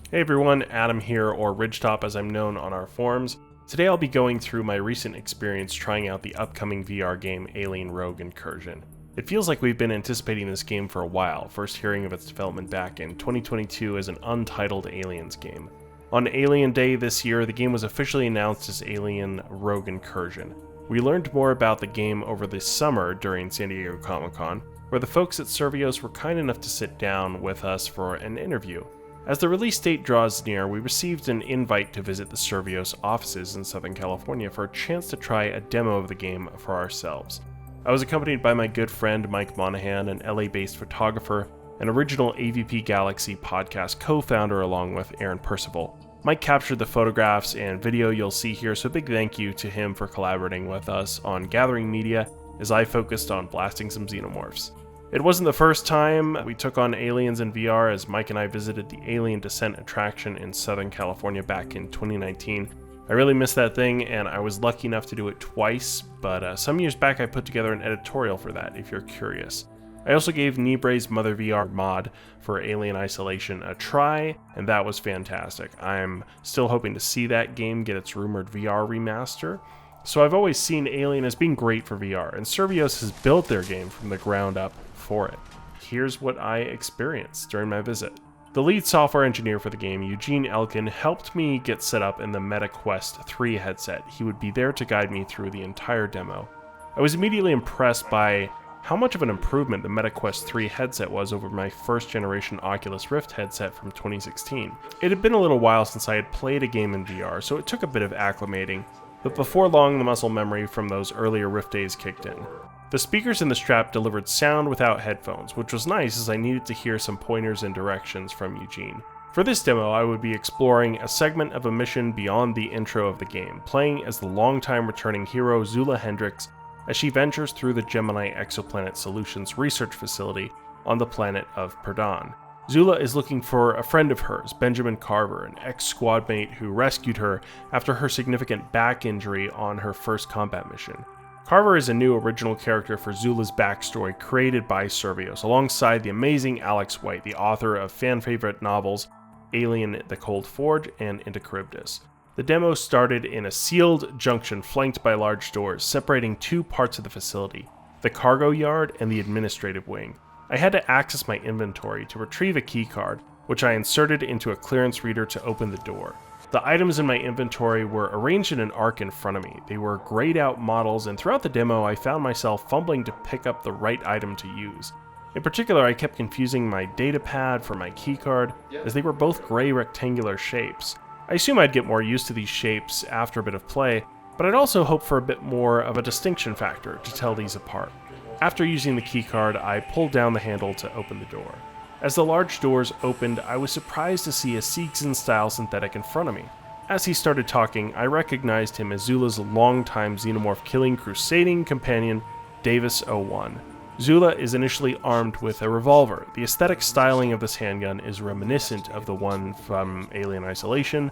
Hey everyone, Adam here, or RidgeTop as I'm known on our forums. Today I'll be going through my recent experience trying out the upcoming VR game Alien Rogue Incursion. It feels like we've been anticipating this game for a while, first hearing of its development back in 2022 as an untitled Aliens game. On Alien Day this year, the game was officially announced as Alien Rogue Incursion. We learned more about the game over the summer during San Diego Comic-Con, where the folks at Survios were kind enough to sit down with us for an interview. As the release date draws near, we received an invite to visit the Survios offices in Southern California for a chance to try a demo of the game for ourselves. I was accompanied by my good friend Mike Monahan, an LA-based photographer, and original avpgalaxy podcast co-founder along with Aaron Percival. Mike captured the photographs and video you'll see here, so big thank you to him for collaborating with us on gathering media as I focused on blasting some Xenomorphs. It wasn't the first time we took on aliens in VR, as Mike and I visited the Alien Descent attraction in Southern California back in 2019. I really missed that thing, and I was lucky enough to do it twice, but some years back I put together an editorial for that, if you're curious. I also gave Nibre's Mother VR mod for Alien Isolation a try, and that was fantastic. I'm still hoping to see that game get its rumored VR remaster. So I've always seen Alien as being great for VR, and Survios has built their game from the ground up for it. Here's what I experienced during my visit. The lead software engineer for the game, Eugene Elkin, helped me get set up in the MetaQuest 3 headset. He would be there to guide me through the entire demo. I was immediately impressed by how much of an improvement the MetaQuest 3 headset was over my first generation Oculus Rift headset from 2016. It had been a little while since I had played a game in VR, so it took a bit of acclimating, but before long the muscle memory from those earlier Rift days kicked in. The speakers in the strap delivered sound without headphones, which was nice as I needed to hear some pointers and directions from Eugene. For this demo, I would be exploring a segment of a mission beyond the intro of the game, playing as the longtime returning hero Zula Hendricks as she ventures through the Gemini Exoplanet Solutions research facility on the planet of Perdon. Zula is looking for a friend of hers, Benjamin Carver, an ex-squadmate who rescued her after her significant back injury on her first combat mission. Carver is a new original character for Zula's backstory created by Survios, alongside the amazing Alex White, the author of fan-favorite novels Alien: The Cold Forge and Into Charybdis. The demo started in a sealed junction flanked by large doors, separating two parts of the facility, the cargo yard and the administrative wing. I had to access my inventory to retrieve a keycard, which I inserted into a clearance reader to open the door. The items in my inventory were arranged in an arc in front of me. They were grayed out models, and throughout the demo I found myself fumbling to pick up the right item to use. In particular, I kept confusing my data pad for my keycard, as they were both gray rectangular shapes. I assume I'd get more used to these shapes after a bit of play, but I'd also hope for a bit more of a distinction factor to tell these apart. After using the keycard, I pulled down the handle to open the door. As the large doors opened, I was surprised to see a Seegson-style synthetic in front of me. As he started talking, I recognized him as Zula's longtime Xenomorph killing crusading companion, Davis-01. Zula is initially armed with a revolver. The aesthetic styling of this handgun is reminiscent of the one from Alien Isolation,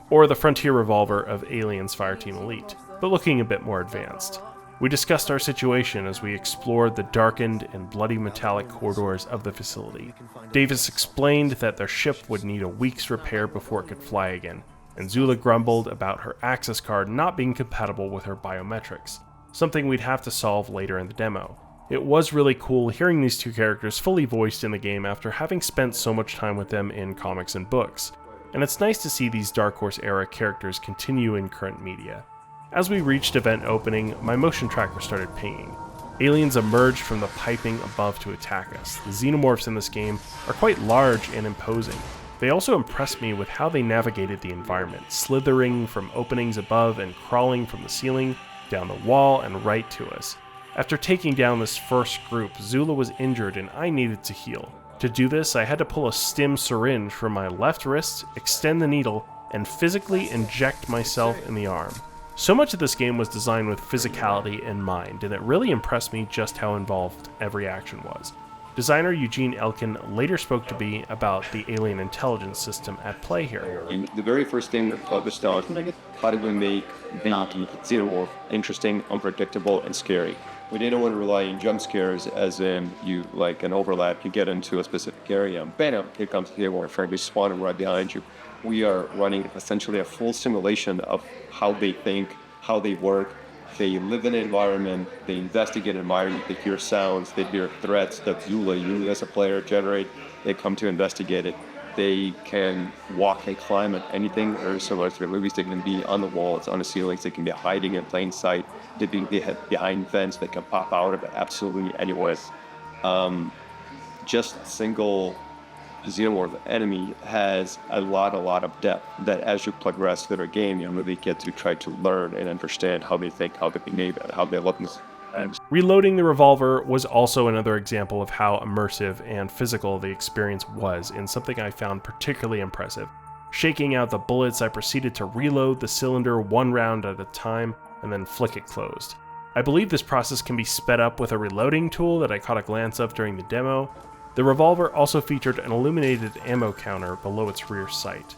or the Frontier revolver of Alien's Fireteam Elite, but looking a bit more advanced. We discussed our situation as we explored the darkened and bloody metallic corridors of the facility. Davis explained that their ship would need a week's repair before it could fly again, and Zula grumbled about her access card not being compatible with her biometrics, something we'd have to solve later in the demo. It was really cool hearing these two characters fully voiced in the game after having spent so much time with them in comics and books, and it's nice to see these Dark Horse era characters continue in current media. As we reached event opening, my motion tracker started pinging. Aliens emerged from the piping above to attack us. The Xenomorphs in this game are quite large and imposing. They also impressed me with how they navigated the environment, slithering from openings above and crawling from the ceiling, down the wall, and right to us. After taking down this first group, Zula was injured and I needed to heal. To do this, I had to pull a stim syringe from my left wrist, extend the needle, and physically inject myself in the arm. So much of this game was designed with physicality in mind, and it really impressed me just how involved every action was. Designer Eugene Elkin later spoke to me about the alien intelligence system at play here. The very first thing at the start, how did we make the Xenomorph interesting, unpredictable, and scary? We didn't want to rely on jump scares, as in you like an overlap, you get into a specific area, and bam, here comes the Xenomorph friendly spawning right behind you. We are running essentially a full simulation of how they think, how they work. They live in an environment, they investigate an environment, they hear sounds, they hear threats that you as a player generate, they come to investigate it. They can walk and climb at anything, or similar to the movies. They can be on the walls, on the ceilings. They can be hiding in plain sight. They have behind fence. They can pop out of absolutely anywhere. Just a single Xenomorph enemy has a lot of depth that as you progress through the game, you really get to try to learn and understand how they think, how they behave, how they look. Reloading the revolver was also another example of how immersive and physical the experience was, in something I found particularly impressive. Shaking out the bullets, I proceeded to reload the cylinder one round at a time and then flick it closed. I believe this process can be sped up with a reloading tool that I caught a glance of during the demo. The revolver also featured an illuminated ammo counter below its rear sight.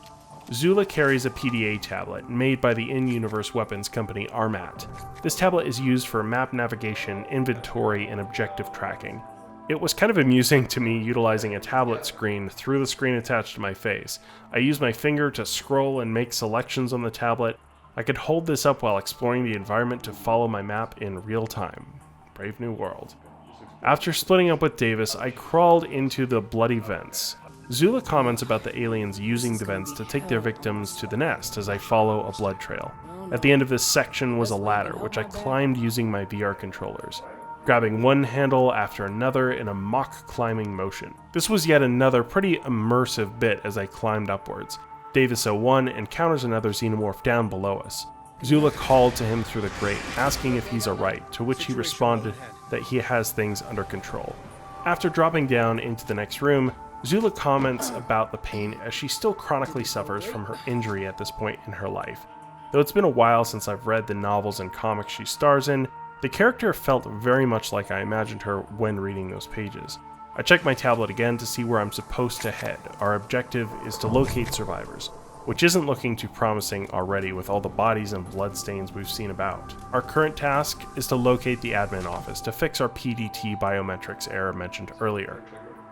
Zula carries a PDA tablet made by the in-universe weapons company Armat. This tablet is used for map navigation, inventory, and objective tracking. It was kind of amusing to me utilizing a tablet screen through the screen attached to my face. I used my finger to scroll and make selections on the tablet. I could hold this up while exploring the environment to follow my map in real time. Brave new world. After splitting up with Davis, I crawled into the bloody vents. Zula comments about the aliens using the vents to take their victims to the nest as I follow a blood trail. At the end of this section was a ladder, which I climbed using my VR controllers, grabbing one handle after another in a mock climbing motion. This was yet another pretty immersive bit as I climbed upwards. Davis-01 encounters another Xenomorph down below us. Zula called to him through the grate, asking if he's alright, to which he responded that he has things under control. After dropping down into the next room, Zula comments about the pain as she still chronically suffers from her injury at this point in her life. Though it's been a while since I've read the novels and comics she stars in, the character felt very much like I imagined her when reading those pages. I checked my tablet again to see where I'm supposed to head. Our objective is to locate survivors, which isn't looking too promising already with all the bodies and bloodstains we've seen about. Our current task is to locate the admin office to fix our PDT biometrics error mentioned earlier.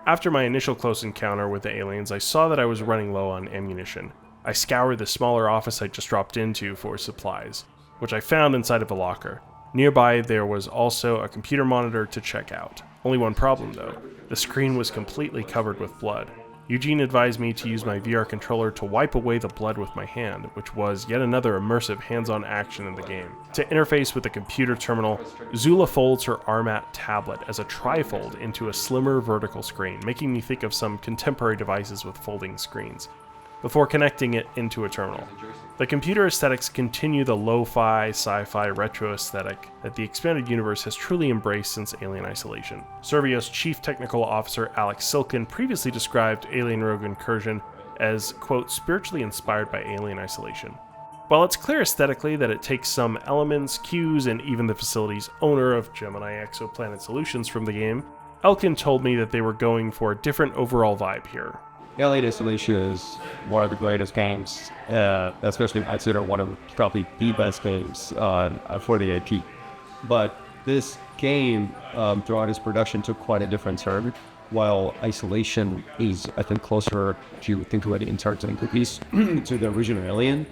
After my initial close encounter with the aliens, I saw that I was running low on ammunition. I scoured the smaller office I just dropped into for supplies, which I found inside of a locker. Nearby, there was also a computer monitor to check out. Only one problem though, the screen was completely covered with blood. Eugene advised me to use my VR controller to wipe away the blood with my hand, which was yet another immersive hands-on action in the game. To interface with the computer terminal, Zula folds her Armat tablet as a trifold into a slimmer vertical screen, making me think of some contemporary devices with folding screens, before connecting it into a terminal. The computer aesthetics continue the lo-fi, sci-fi, retro aesthetic that the expanded universe has truly embraced since Alien Isolation. Servio's chief technical officer Alex Silkin previously described Alien Rogue Incursion as, quote, spiritually inspired by Alien Isolation. While it's clear aesthetically that it takes some elements, cues, and even the facility's owner of Gemini Exoplanet Solutions from the game, Elkin told me that they were going for a different overall vibe here. Alien Isolation is one of the greatest games, especially considered one of probably the best games for the IP. But this game, throughout its production, took quite a different turn. While Isolation is, I think, closer to think of it in terms of cookies to the original Alien,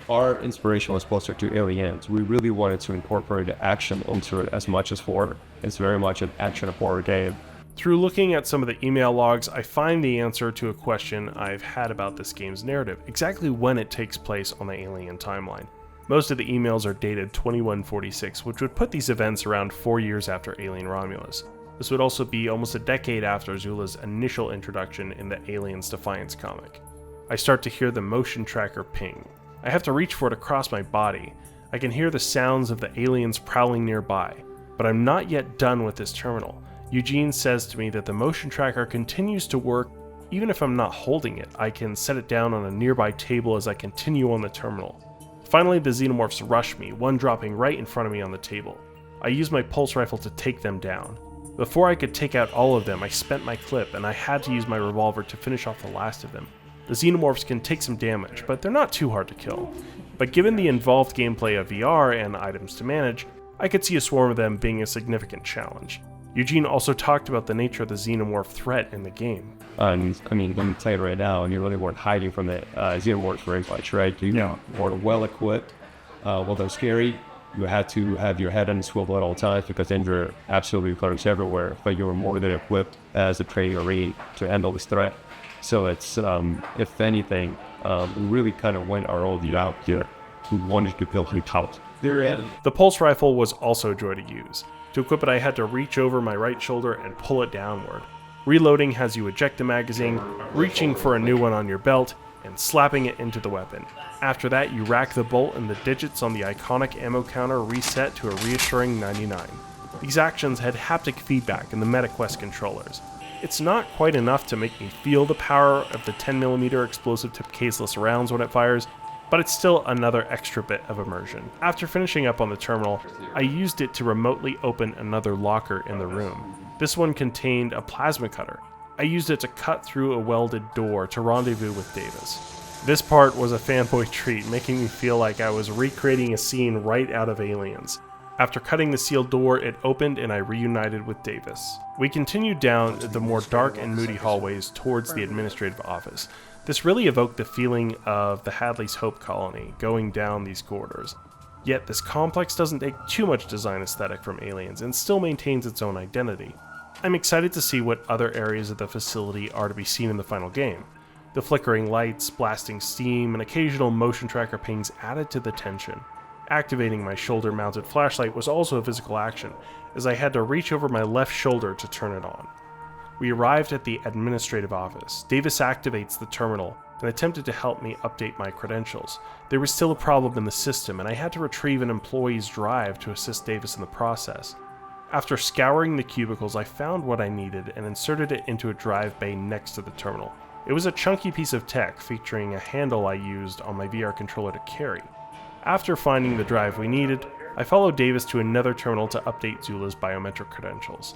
our inspiration was closer to Aliens. We really wanted to incorporate action into it as much as horror. It's very much an action horror game. Through looking at some of the email logs, I find the answer to a question I've had about this game's narrative, exactly when it takes place on the Alien timeline. Most of the emails are dated 2146, which would put these events around 4 years after Alien Romulus. This would also be almost a decade after Zula's initial introduction in the Aliens Defiance comic. I start to hear the motion tracker ping. I have to reach for it across my body. I can hear the sounds of the aliens prowling nearby, but I'm not yet done with this terminal. Eugene says to me that the motion tracker continues to work even if I'm not holding it. I can set it down on a nearby table as I continue on the terminal. Finally, the Xenomorphs rush me, one dropping right in front of me on the table. I use my pulse rifle to take them down. Before I could take out all of them, I spent my clip and I had to use my revolver to finish off the last of them. The Xenomorphs can take some damage, but they're not too hard to kill. But given the involved gameplay of VR and items to manage, I could see a swarm of them being a significant challenge. Eugene also talked about the nature of the Xenomorph threat in the game. And I mean, when you play it right now, and you really weren't hiding from the Xenomorphs very much, right? You were well equipped. While they're scary, you had to have your head on a swivel at all times because danger absolutely lurks everywhere. But you were more than equipped as a prey array to handle this threat. So it's, if anything, we really kind of went our old out here. We wanted to build it out. The pulse rifle was also a joy to use. To equip it, I had to reach over my right shoulder and pull it downward. Reloading has you eject the magazine, reaching for a new one on your belt, and slapping it into the weapon. After that, you rack the bolt and the digits on the iconic ammo counter reset to a reassuring 99. These actions had haptic feedback in the MetaQuest controllers. It's not quite enough to make me feel the power of the 10mm explosive tip caseless rounds when it fires, but it's still another extra bit of immersion. After finishing up on the terminal, I used it to remotely open another locker in the room. This one contained a plasma cutter. I used it to cut through a welded door to rendezvous with Davis. This part was a fanboy treat, making me feel like I was recreating a scene right out of Aliens. After cutting the sealed door, it opened and I reunited with Davis. We continued down the more dark and moody hallways towards the administrative office. This really evoked the feeling of the Hadley's Hope colony going down these corridors. Yet this complex doesn't take too much design aesthetic from Aliens and still maintains its own identity. I'm excited to see what other areas of the facility are to be seen in the final game. The flickering lights, blasting steam, and occasional motion tracker pings added to the tension. Activating my shoulder-mounted flashlight was also a physical action, as I had to reach over my left shoulder to turn it on. We arrived at the administrative office. Davis activates the terminal and attempted to help me update my credentials. There was still a problem in the system, and I had to retrieve an employee's drive to assist Davis in the process. After scouring the cubicles, I found what I needed and inserted it into a drive bay next to the terminal. It was a chunky piece of tech featuring a handle I used on my VR controller to carry. After finding the drive we needed, I followed Davis to another terminal to update Zula's biometric credentials.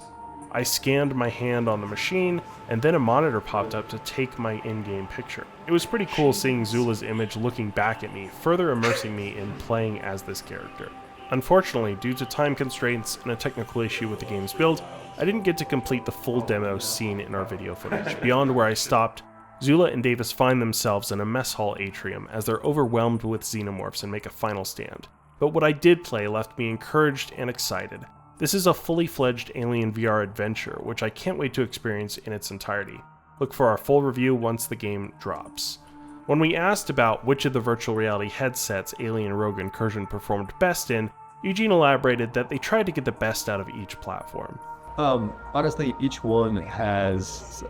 I scanned my hand on the machine, and then a monitor popped up to take my in-game picture. It was pretty cool seeing Zula's image looking back at me, further immersing me in playing as this character. Unfortunately, due to time constraints and a technical issue with the game's build, I didn't get to complete the full demo seen in our video footage. Beyond where I stopped, Zula and Davis find themselves in a mess hall atrium as they're overwhelmed with xenomorphs and make a final stand. But what I did play left me encouraged and excited. This is a fully fledged Alien VR adventure, which I can't wait to experience in its entirety. Look for our full review once the game drops. When we asked about which of the virtual reality headsets Alien Rogue Incursion performed best in, Eugene elaborated that they tried to get the best out of each platform. Honestly, each one has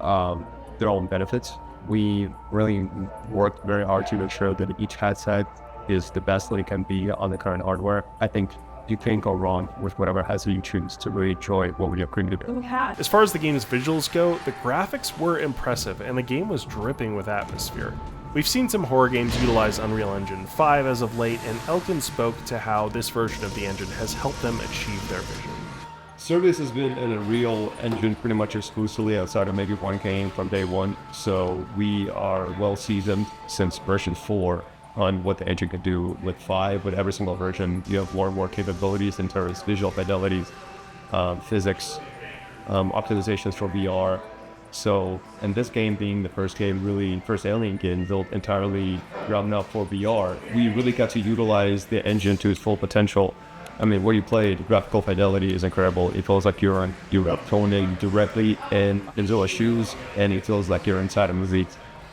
their own benefits. We really worked very hard to make sure that each headset is the best that it can be on the current hardware. I think you can't go wrong with whatever headset you choose to really enjoy what we are creating. As far as the game's visuals go, the graphics were impressive and the game was dripping with atmosphere. We've seen some horror games utilize Unreal Engine 5 as of late, and Elkin spoke to how this version of the engine has helped them achieve their vision. Service has been in a Unreal Engine pretty much exclusively outside of maybe one game from day one, so we are well seasoned since version 4 on what the engine can do. With 5, with every single version, you have more and more capabilities in terms of visual fidelities, physics, optimizations for VR. So, and this game being the first Alien game built entirely ground up for VR, we really got to utilize the engine to its full potential. I mean, where you play, the graphical fidelity is incredible. It feels like you're toning directly in Zula's shoes, and it feels like you're inside a movie.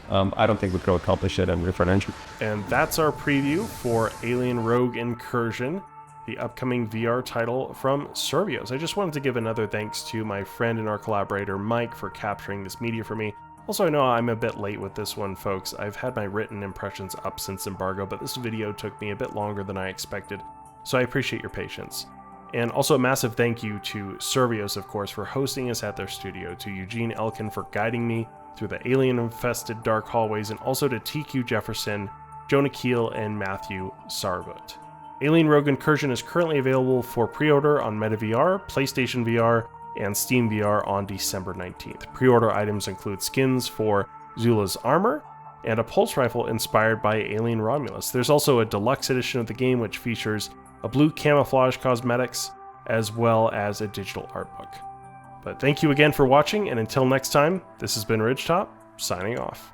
I don't think we could accomplish it in a different engine. And that's our preview for Alien Rogue Incursion, the upcoming VR title from Survios. I just wanted to give another thanks to my friend and our collaborator Mike for capturing this media for me. Also, I know I'm a bit late with this one, folks. I've had my written impressions up since embargo, but this video took me a bit longer than I expected, so I appreciate your patience. And also a massive thank you to Survios, of course, for hosting us at their studio, to Eugene Elkin for guiding me through the alien-infested dark hallways, and also to TQ Jefferson, Jonah Keel, and Matthew Sarvut. Alien Rogue Incursion is currently available for pre-order on MetaVR, PlayStation VR, and Steam VR on December 19th. Pre-order items include skins for Zula's armor, and a pulse rifle inspired by Alien Romulus. There's also a deluxe edition of the game which features a blue camouflage cosmetics, as well as a digital art book. But thank you again for watching, and until next time, this has been RidgeTop, signing off.